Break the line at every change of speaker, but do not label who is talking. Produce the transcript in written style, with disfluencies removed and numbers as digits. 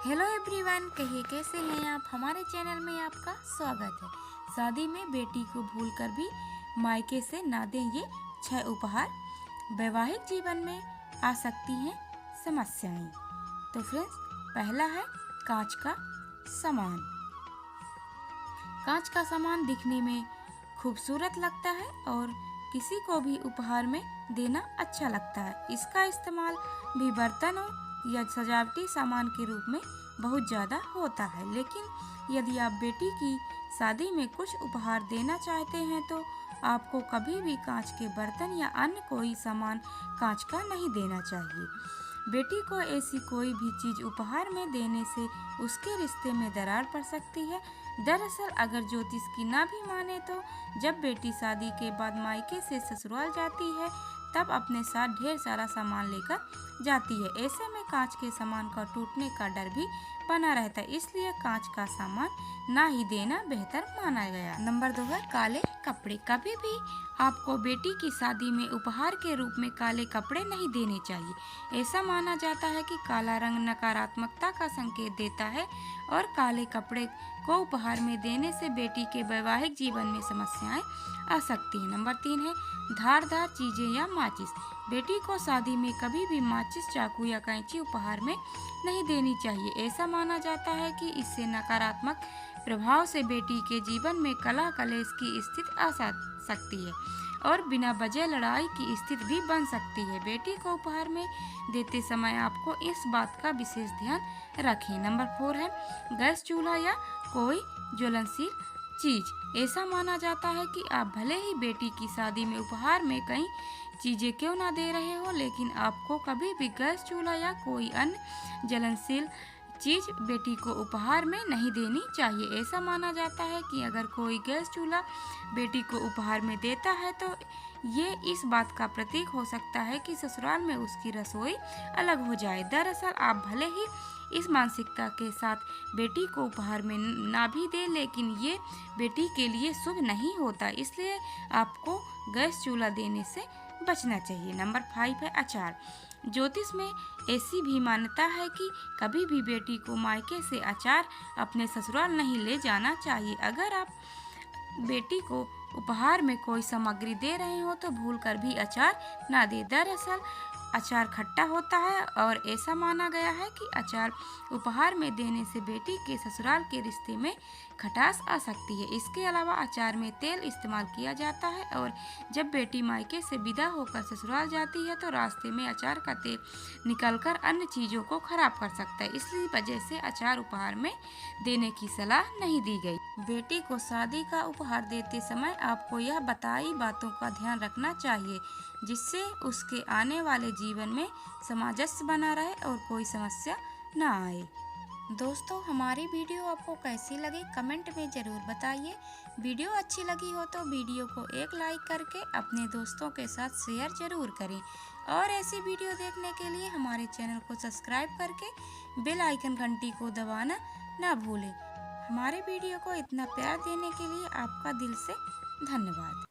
Hello everyone, कहिए कैसे हैं आप। हमारे चैनल में आपका स्वागत है। शादी में बेटी को भूलकर भी मायके से ना दें, ये 6 उपहार। वैवाहिक जीवन में आ सकती हैं समस्याएं। तो फ्रेंड्स, पहला है कांच का सामान। कांच का सामान दिखने में खूबसूरत लगता है और किसी को भी उपहार में देना अच्छा लगता है। इसका इस्तेमाल भी बर्तनों या सजावटी सामान के रूप में बहुत ज़्यादा होता है। लेकिन यदि आप बेटी की शादी में कुछ उपहार देना चाहते हैं तो आपको कभी भी कांच के बर्तन या अन्य कोई सामान कांच का नहीं देना चाहिए। बेटी को ऐसी कोई भी चीज़ उपहार में देने से उसके रिश्ते में दरार पड़ सकती है। दरअसल अगर ज्योतिष की ना भी माने तो जब बेटी शादी के बाद मायके से ससुराल जाती है तब अपने साथ ढेर सारा सामान लेकर जाती है। ऐसे में कांच के सामान का टूटने का डर भी बना रहता है, इसलिए कांच का सामान ना ही देना बेहतर माना गया। नंबर 2 है काले कपड़े। कभी भी आपको बेटी की शादी में उपहार के रूप में काले कपड़े नहीं देने चाहिए। ऐसा माना जाता है कि काला रंग नकारात्मकता का संकेत देता है और काले कपड़े को उपहार में देने से बेटी के वैवाहिक जीवन में समस्याएं आ सकती हैं। नंबर 3 है धारदार चीजें या माचिस। बेटी को शादी में कभी भी माचिस, चाकू या कैंची उपहार में नहीं देनी चाहिए। ऐसा माना जाता है कि इससे नकारात्मक प्रभाव से बेटी के जीवन में कलह कलेश की स्थिति आ सकती है और बिना वजह लड़ाई की स्थिति भी बन सकती है। बेटी को उपहार में देते समय आपको इस बात का विशेष ध्यान रखें। नंबर 4 है गैस चूल्हा या कोई ज्वलनशील चीज। ऐसा माना जाता है कि आप भले ही बेटी की शादी में उपहार में कई चीजें क्यों ना दे रहे हो, लेकिन आपको कभी भी गैस चूल्हा या कोई अन्य ज्वलनशील चीज बेटी को उपहार में नहीं देनी चाहिए। ऐसा माना जाता है कि अगर कोई गैस चूल्हा बेटी को उपहार में देता है तो ये इस बात का प्रतीक हो सकता है कि ससुराल में उसकी रसोई अलग हो जाए। दरअसल आप भले ही इस मानसिकता के साथ बेटी को उपहार में ना भी दे, लेकिन ये बेटी के लिए शुभ नहीं होता, इसलिए आपको गैस चूल्हा देने से बचना चाहिए। नंबर 5 है अचार। ज्योतिष में ऐसी भी मान्यता है कि कभी भी बेटी को मायके से अचार अपने ससुराल नहीं ले जाना चाहिए। अगर आप बेटी को उपहार में कोई सामग्री दे रहे हो तो भूलकर भी अचार ना दे। दरअसल अचार खट्टा होता है और ऐसा माना गया है कि अचार उपहार में देने से बेटी के ससुराल के रिश्ते में खटास आ सकती है। इसके अलावा अचार में तेल इस्तेमाल किया जाता है और जब बेटी मायके से विदा होकर ससुराल जाती है तो रास्ते में अचार का तेल निकलकर अन्य चीज़ों को खराब कर सकता है। इसलिए वजह से अचार उपहार में देने की सलाह नहीं दी गई। बेटी को शादी का उपहार देते समय आपको यह बताई बातों का ध्यान रखना चाहिए जिससे उसके आने वाले जीवन में सामंजस्य बना रहे और कोई समस्या न आए। दोस्तों, हमारी वीडियो आपको कैसी लगी कमेंट में ज़रूर बताइए। वीडियो अच्छी लगी हो तो वीडियो को एक लाइक करके अपने दोस्तों के साथ शेयर ज़रूर करें और ऐसी वीडियो देखने के लिए हमारे चैनल को सब्सक्राइब करके बेल आइकन घंटी को दबाना ना भूलें। हमारे वीडियो को इतना प्यार देने के लिए आपका दिल से धन्यवाद।